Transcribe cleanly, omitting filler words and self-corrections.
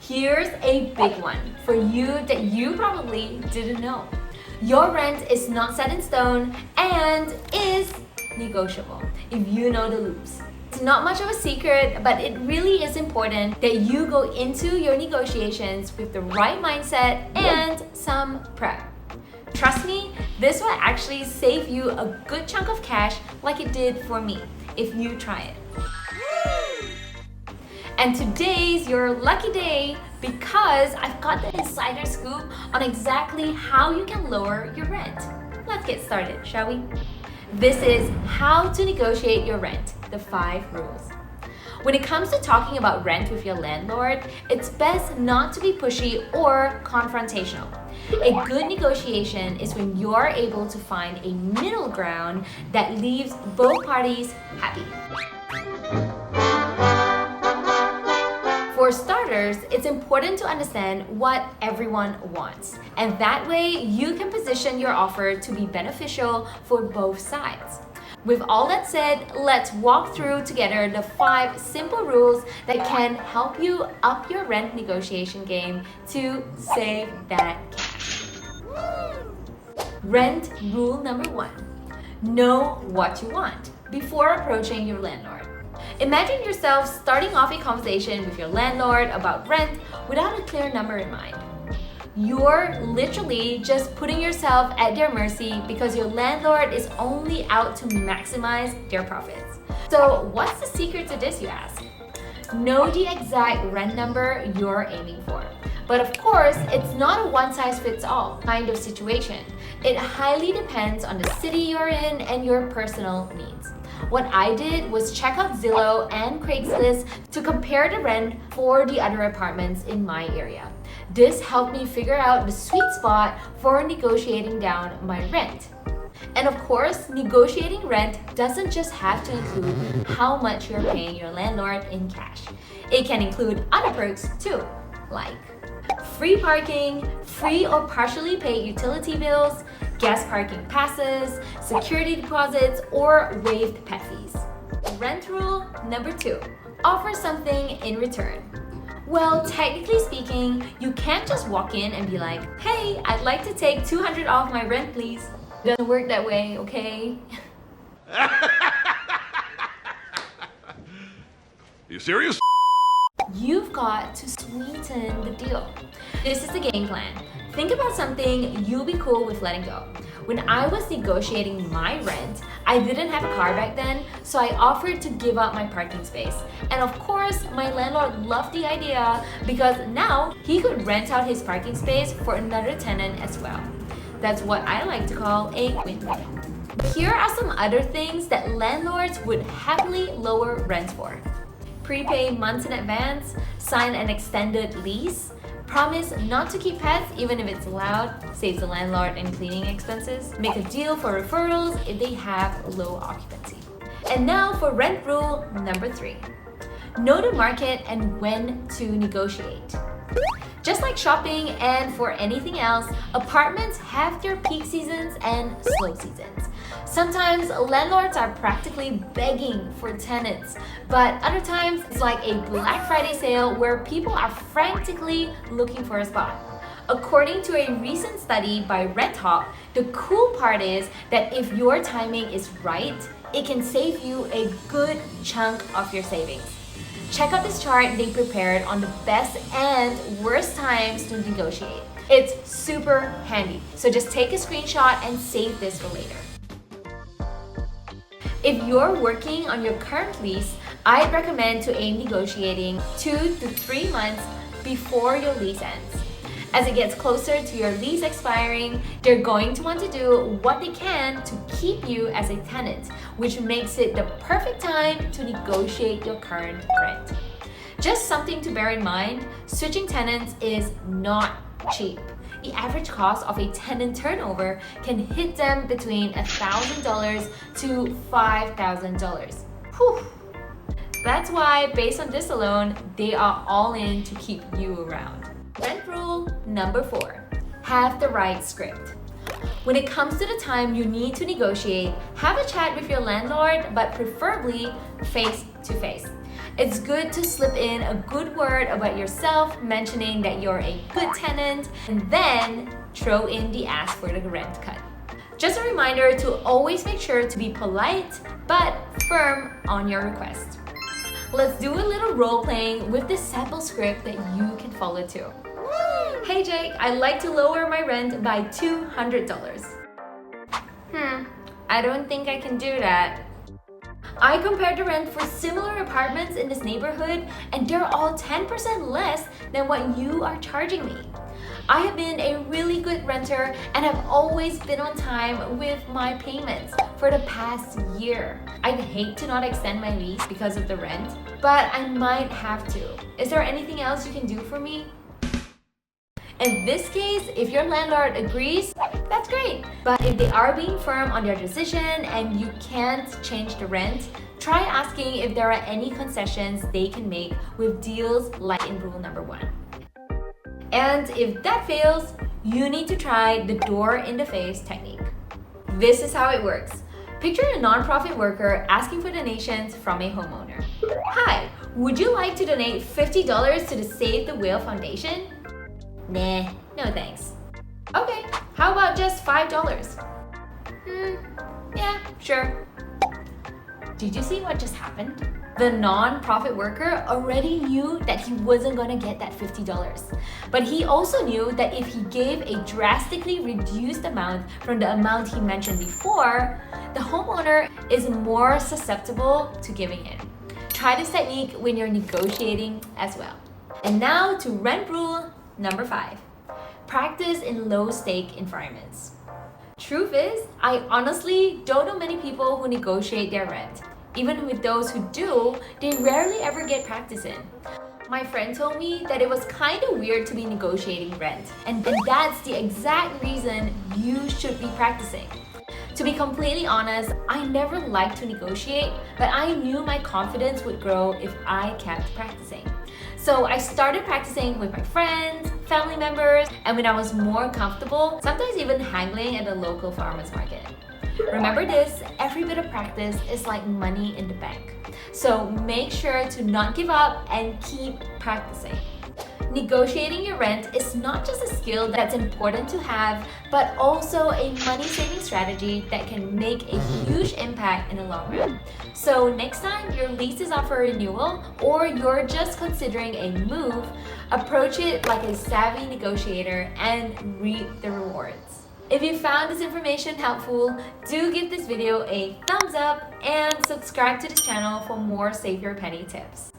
Here's a big one for you that you probably didn't know. Your rent is not set in stone and is negotiable if you know the loops. It's not much of a secret, but it really is important that you go into your negotiations with the right mindset and some prep. Trust me, this will actually save you a good chunk of cash like it did for me if you try it. And today's your lucky day because I've got the insider scoop on exactly how you can lower your rent. Let's get started, shall we? This is how to negotiate your rent, the 5 rules. When it comes to talking about rent with your landlord, it's best not to be pushy or confrontational. A good negotiation is when you're able to find a middle ground that leaves both parties happy. For starters, it's important to understand what everyone wants, and that way you can position your offer to be beneficial for both sides. With all that said, let's walk through together the 5 simple rules that can help you up your rent negotiation game to save that cash. Rent rule number 1. Know what you want before approaching your landlord. Imagine yourself starting off a conversation with your landlord about rent without a clear number in mind. You're literally just putting yourself at their mercy because your landlord is only out to maximize their profits. So what's the secret to this, you ask? Know the exact rent number you're aiming for. But of course, it's not a one-size-fits-all kind of situation. It highly depends on the city you're in and your personal needs. What I did was check out Zillow and Craigslist to compare the rent for the other apartments in my area. This helped me figure out the sweet spot for negotiating down my rent. And of course, negotiating rent doesn't just have to include how much you're paying your landlord in cash. It can include other perks too, like free parking, free or partially paid utility bills, gas parking passes, security deposits, or waived pet fees. Rent rule number 2. Offer something in return. Well, technically speaking, you can't just walk in and be like, hey, I'd like to take $200 off my rent, please. It doesn't work that way, okay? You serious? You've got to sweeten the deal. This is the game plan. Think about something you'll be cool with letting go. When I was negotiating my rent, I didn't have a car back then, so I offered to give up my parking space. And of course, my landlord loved the idea because now he could rent out his parking space for another tenant as well. That's what I like to call a win-win. Here are some other things that landlords would happily lower rents for. Prepay months in advance, sign an extended lease, promise not to keep pets even if it's allowed, saves the landlord in cleaning expenses, make a deal for referrals if they have low occupancy. And now for rent rule number 3. Know the market and when to negotiate. Just like shopping and for anything else, apartments have their peak seasons and slow seasons. Sometimes landlords are practically begging for tenants, but other times it's like a Black Friday sale where people are frantically looking for a spot. According to a recent study by RentHop, the cool part is that if your timing is right, it can save you a good chunk of your savings. Check out this chart they prepared on the best and worst times to negotiate. It's super handy, so just take a screenshot and save this for later. If you're working on your current lease, I'd recommend to aim negotiating 2 to 3 months before your lease ends. As it gets closer to your lease expiring, they're going to want to do what they can to keep you as a tenant, which makes it the perfect time to negotiate your current rent. Just something to bear in mind, switching tenants is not cheap. The average cost of a tenant turnover can hit them between $1,000 to $5,000. Whew. That's why, based on this alone, they are all in to keep you around. Rent rule number 4. Have the right script. When it comes to the time you need to negotiate, have a chat with your landlord, but preferably face to face. It's good to slip in a good word about yourself, mentioning that you're a good tenant, and then throw in the ask for the rent cut. Just a reminder to always make sure to be polite but firm on your request. Let's do a little role playing with this sample script that you can follow too. Hey Jake, I'd like to lower my rent by $200. I don't think I can do that. I compared the rent for similar apartments in this neighborhood and they're all 10% less than what you are charging me. I have been a really good renter and have always been on time with my payments for the past year. I'd hate to not extend my lease because of the rent, but I might have to. Is there anything else you can do for me? In this case, if your landlord agrees, that's great. But if they are being firm on their decision and you can't change the rent, try asking if there are any concessions they can make with deals like in rule number 1. And if that fails, you need to try the door in the face technique. This is how it works. Picture a nonprofit worker asking for donations from a homeowner. Hi, would you like to donate $50 to the Save the Whale Foundation? Nah, no thanks. Okay, how about just $5? Yeah, sure. Did you see what just happened? The non-profit worker already knew that he wasn't gonna get that $50. But he also knew that if he gave a drastically reduced amount from the amount he mentioned before, the homeowner is more susceptible to giving in. Try this technique when you're negotiating as well. And now to rent rule number 5. Practice in low-stake environments. Truth is, I honestly don't know many people who negotiate their rent. Even with those who do, they rarely ever get practice in. My friend told me that it was kind of weird to be negotiating rent, and that's the exact reason you should be practicing. To be completely honest, I never liked to negotiate, but I knew my confidence would grow if I kept practicing. So I started practicing with my friends, family members, and when I was more comfortable, sometimes even haggling at the local farmers market. Remember this, every bit of practice is like money in the bank. So make sure to not give up and keep practicing. Negotiating your rent is not just a skill that's important to have, but also a money-saving strategy that can make a huge impact in the long run. So next time your lease is up for renewal or you're just considering a move, approach it like a savvy negotiator and reap the rewards. If you found this information helpful, do give this video a thumbs up and subscribe to this channel for more Save Your Penny tips.